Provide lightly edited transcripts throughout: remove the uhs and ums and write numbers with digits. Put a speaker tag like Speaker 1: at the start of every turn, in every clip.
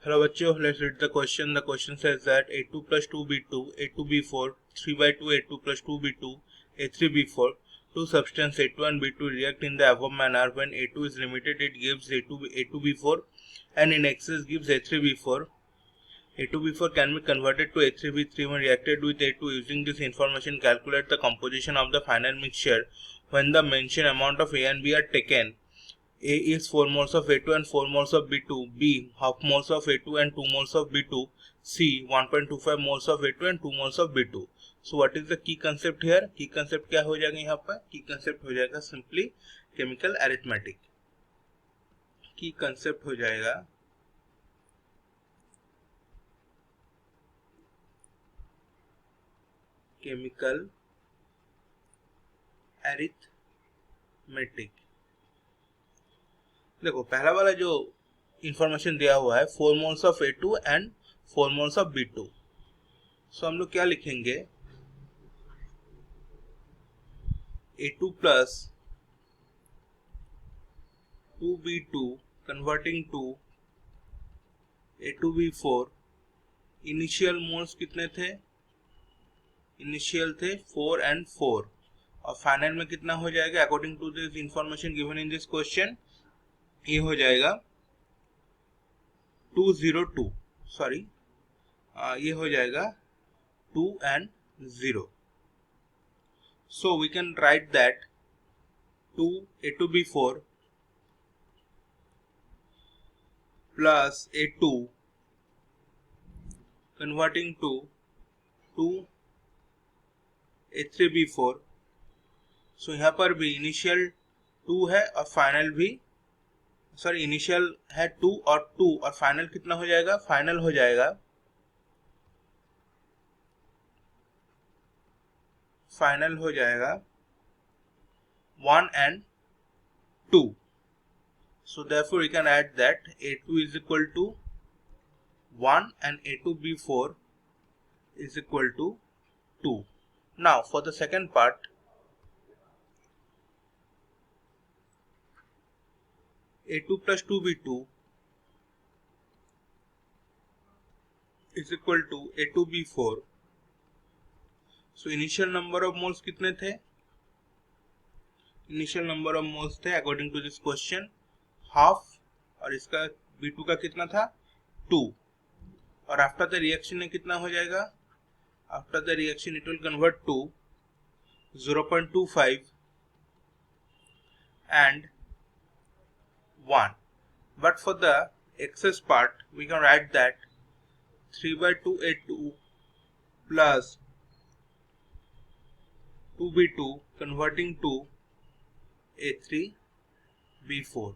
Speaker 1: Hello बच्चों, let's read the question. The question says that A2 plus 2B2, A2B4, 3 by 2 A2 plus 2B2, A3B4, two substances A2 and B2 react in the above manner. When A2 is limited, it gives A2B4 and in excess gives A3B4. A2B4 can be converted to A3B3 when reacted with A2. Using this information, calculate the composition of the final mixture when the mentioned amount of A and B are taken. A is 4 moles of A2 and 4 moles of B2. B half moles of A2 and 2 moles of B2. C 1.25 moles of A2 and 2 moles of B2. So what is the key concept here? Key concept क्या हो जाएगा यहाँ पर? Key concept हो जाएगा simply chemical arithmetic. Key concept हो जाएगा chemical arithmetic. देखो पहला वाला जो इंफॉर्मेशन दिया हुआ है 4 moles of A2 and 4 moles of B2. So हम लोग क्या लिखेंगे? A2 plus 2B2 converting to A2B4. Initial moles कितने थे? इनिशियल थे 4 एंड 4 और फाइनल में कितना हो जाएगा according to this information given in this question? ये हो जाएगा 202. सॉरी, ये हो जाएगा 2 and 0. So we can write that 2 A2B4 plus A2 converting to 2 A3B4. So यहाँ पर भी इनिशियल 2 है और फाइनल भी, सॉरी इनिशियल है 2 और 2 और फाइनल कितना हो जाएगा? फाइनल हो जाएगा 1 and 2. So therefore we can add that A2 is equal to 1 and A2B4 is equal to 2. Now for the second part, A2 plus 2B2 is equal to A2B4. So initial number of moles कितने थे? Initial number of moles थे according to this question half और इसका B2 का कितना था? 2. और after the reaction में कितना हो जाएगा? After the reaction it will convert to 0.25 and 1. But for the excess part we can write that 3 by 2 A2 plus 2B2 converting to A3B4.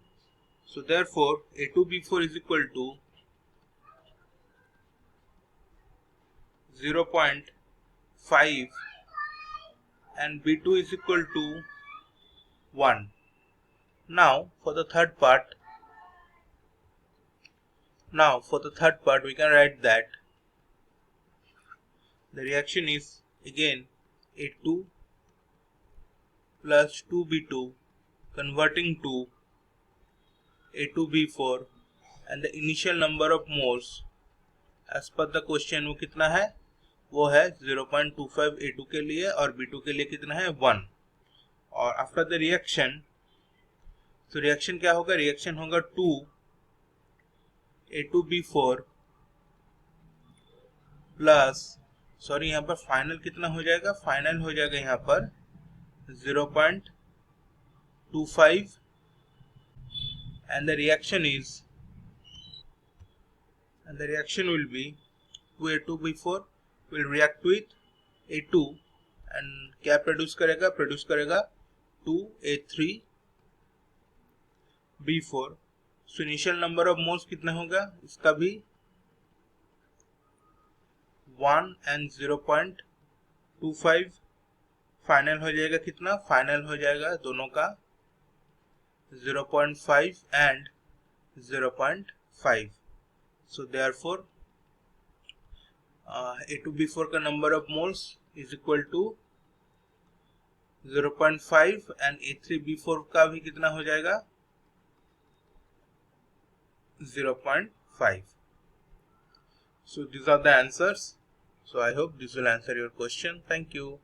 Speaker 1: So therefore A2B4 is equal to 0.5 and B2 is equal to 1. Now for the third part, we can write that the reaction is again A2 plus 2B2 converting to A2B4 and the initial number of moles as per the question वो कितना है? वो है 0.25 A2 के लिए और B2 के लिए कितना है? 1. और आफ्टर द रिएक्शन, तो रिएक्शन क्या होगा? रिएक्शन होगा 2 A2B4 प्लस, सॉरी यहाँ पर फाइनल कितना हो जाएगा? फाइनल हो जाएगा यहाँ पर 0.25 and the reaction will be 2A2B4 will react with A2 and क्या प्रोड्यूस करेगा? प्रोड्यूस करेगा 2A3B4. So initial number of moles कितना होगा? इसका भी 1 and 0.25. फाइनल हो जाएगा कितना? फाइनल हो जाएगा दोनों का 0.5 and 0.5. So therefore A2B4 का number of moles is equal to 0.5 and A3B4 का भी कितना हो जाएगा? 0.5. So these are the answers. So I hope this will answer your question. Thank you.